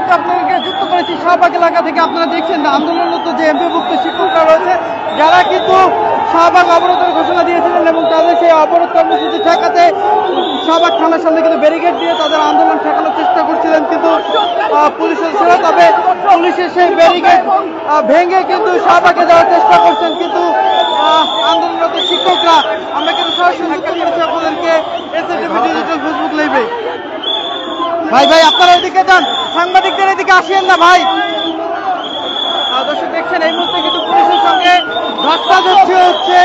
মুহূর্তে আপনাদেরকে যুক্ত করেছি শাহবাগ এলাকা থেকে। আপনারা দেখছেন আন্দোলনরত যে এমপিভুক্ত শিক্ষকরা রয়েছে, যারা কিন্তু শাহবাগ অবরোধের ঘোষণা দিয়েছিলেন এবং তাদের সেই অবরোধ কর্মসূচি ঠেকাতে শাহবাগ থানার সামনে কিন্তু ব্যারিকেড দিয়ে তাদের আন্দোলন ঠেকানোর চেষ্টা করছিলেন কিন্তু পুলিশ সদস্যরা। তবে পুলিশের সেই ব্যারিকেড ভেঙে কিন্তু শাহবাগে যাওয়ার চেষ্টা করছেন কিন্তু আন্দোলনরত শিক্ষকরা। আমরা কিন্তু সরাসরি যুক্ত করেছি আপনাদেরকে এসএটিভি ডিজিটাল ফেসবুক লাইভে। ভাই ভাই আপনারা এদিকে যান, সাংবাদিকদের এদিকে আসেন না ভাই। দর্শক দেখছেন এই মুহূর্তে কিন্তু পুলিশের সঙ্গে ধস্তাধস্তি হচ্ছে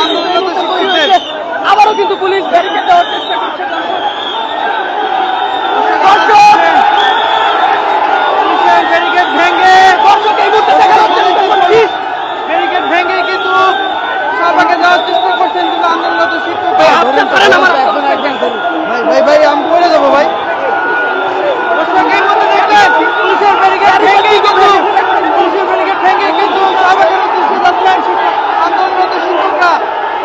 আন্দোলনরত শিক্ষকদের। আবারও কিন্তু পুলিশ ব্যারিকেড দেওয়ার চেষ্টা করছে। পুলিশের ব্যারিকেড ভেঙে ব্যারিকেড ভেঙে কিন্তু শাহবাগে যাওয়ার চেষ্টা করছেন কিন্তু আন্দোলনরত শিক্ষকরা। ভাই ভাই ভাই আমি পড়ে যাবো ভাই। পুলিশের ব্যারিকেড ভেঙে কিন্তু শাহবাগের উদ্দেশ্যে যাচ্ছেন আন্দোলনরত শিক্ষকরা।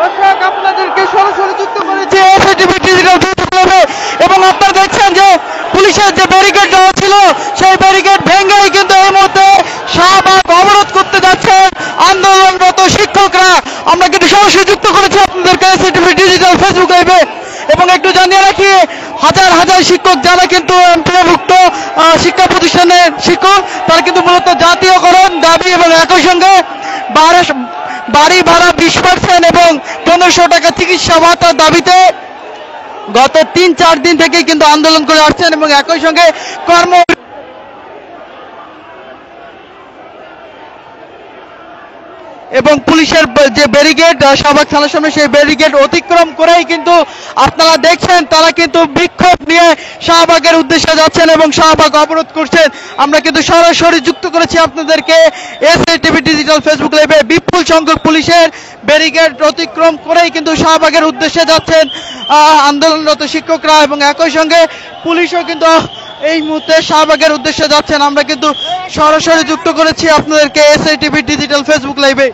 দর্শক আপনাদেরকে সরাসরি যুক্ত করেছে এসএটিভি ডিজিটাল ফেসবুক লাইভে এবং আপনারা দেখছেন যে পুলিশের যে ব্যারিকেড দেওয়া ছিল সেই ব্যারিকেড ভেঙেই কিন্তু এই মুহূর্তে শাহবাগ অবরোধ করতে যাচ্ছে আন্দোলনরত শিক্ষকরা। আমরা কিন্তু সরাসরি যুক্ত করেছি আপনাদেরকে এসএটিভি ডিজিটাল ফেসবুক লাইভে এবং একটু জানিয়ে রাখি হাজার হাজার শিক্ষক যারা কিন্তু এমপিভুক্ত শিক্ষা প্রতিষ্ঠানের শিক্ষক তারা কিন্তু মূলত জাতীয়করণ দাবি এবং একই সঙ্গে বাড়ি ভাড়া 20% এবং 1500 টাকা চিকিৎসা ভাতার দাবিতে গত 3-4 দিন থেকে কিন্তু আন্দোলন করে আসছেন এবং একই সঙ্গে এবং পুলিশের যে ব্যারিকেড শাহবাগ থানার সামনে সেই ব্যারিকেড অতিক্রম করেই কিন্তু আপনারা দেখছেন তারা কিন্তু বিক্ষোভ নিয়ে শাহবাগের উদ্দেশ্যে যাচ্ছেন এবং শাহবাগ অবরোধ করছেন। আমরা কিন্তু সরাসরি যুক্ত করেছি আপনাদেরকে এসএটিভি ডিজিটাল ফেসবুক লাইভে। বিপুল সংখ্যক পুলিশের ব্যারিকেড অতিক্রম করেই কিন্তু শাহবাগের উদ্দেশ্যে যাচ্ছেন আন্দোলনরত শিক্ষকরা এবং একই সঙ্গে পুলিশও কিন্তু এই মুহূর্তে শাহবাগের উদ্দেশ্যে যাচ্ছেন। আমরা কিন্তু সরাসরি যুক্ত করেছি আপনাদেরকে এসএটিভি ডিজিটাল ফেসবুক লাইভে।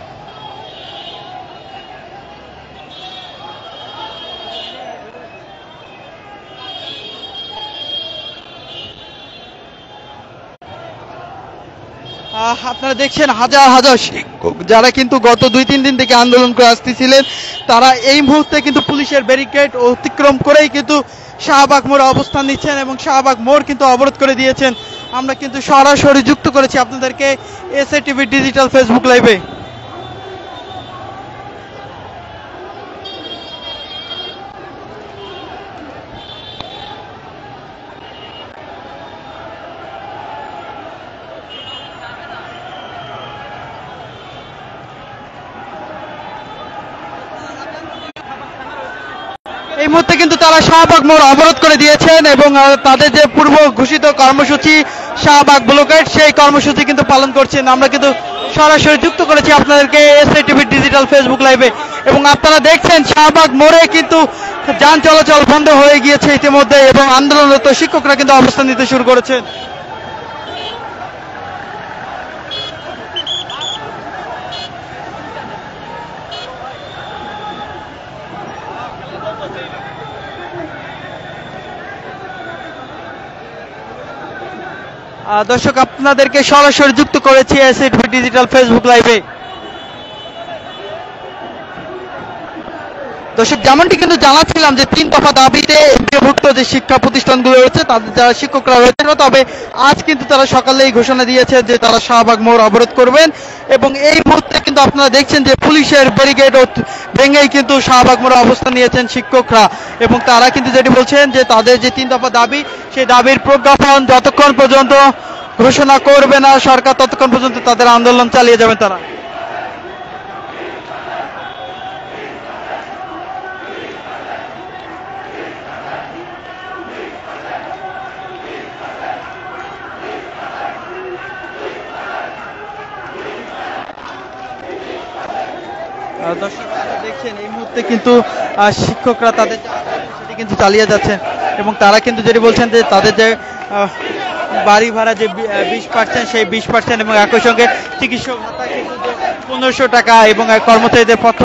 আপনারা দেখছেন হাজার হাজার শিক্ষক যারা কিন্তু গত 2-3 দিন থেকে আন্দোলন করে আসতেছিলেন তারা এই মুহূর্তে কিন্তু পুলিশের ব্যারিকেড অতিক্রম করেই কিন্তু শাহবাগ মোড়ে অবস্থান নিচ্ছেন এবং শাহবাগ মোড় কিন্তু অবরোধ করে দিয়েছেন। আমরা কিন্তু সরাসরি যুক্ত করেছি আপনাদেরকে এসএটিভি ডিজিটাল ফেসবুক লাইভে। এই মুহূর্তে কিন্তু তারা শাহবাগ মোড় অবরোধ করে দিয়েছেন এবং তাদের যে পূর্ব ঘোষিত কর্মসূচি শাহবাগ ব্লকেড সেই কর্মসূচি কিন্তু পালন করছেন। আমরা কিন্তু সরাসরি যুক্ত করেছি আপনাদেরকে এসএটিভি ডিজিটাল ফেসবুক লাইভে এবং আপনারা দেখছেন শাহবাগ মোড়ে কিন্তু যান চলাচল বন্ধ হয়ে গিয়েছে ইতিমধ্যে এবং আন্দোলনরত শিক্ষকরা কিন্তু অবস্থান নিতে শুরু করেছেন। দর্শক আপনাদেরকে সরাসরি যুক্ত করেছি এসএটিভি ডিজিটাল ফেসবুক লাইভে। দর্শক যেমনটি কিন্তু জানাচ্ছিলাম যে 3 দফা দাবিতে এমপিভুক্ত যে শিক্ষা প্রতিষ্ঠানগুলো রয়েছে তাদের যারা শিক্ষকরা রয়েছেন, তবে আজ কিন্তু তারা সকালেই ঘোষণা দিয়েছে যে তারা শাহবাগ মোড় অবরোধ করবেন এবং এই মুহূর্তে কিন্তু আপনারা দেখছেন যে পুলিশের ব্যারিকেড ভেঙেই কিন্তু শাহবাগ মোড়ে অবস্থান নিয়েছেন শিক্ষকরা এবং তারা কিন্তু যেটি বলছেন যে তাদের যে 3 দফা দাবি সেই দাবির প্রজ্ঞাপন যতক্ষণ পর্যন্ত ঘোষণা করবে না সরকার ততক্ষণ পর্যন্ত তাদের আন্দোলন চালিয়ে যাবেন তারা। দর্শক দেখছেন এই মুহূর্তে কিন্তু শিক্ষকরা তাদের সেটি কিন্তু চালিয়ে যাচ্ছেন এবং তারা কিন্তু যেটি বলছেন যে তাদের যে বাড়ি ভাড়া যে 20% সেই 20% এবং একই সঙ্গে চিকিৎসা ভাতা কিন্তু 1500 টাকা এবং কর্মচারীদের পক্ষ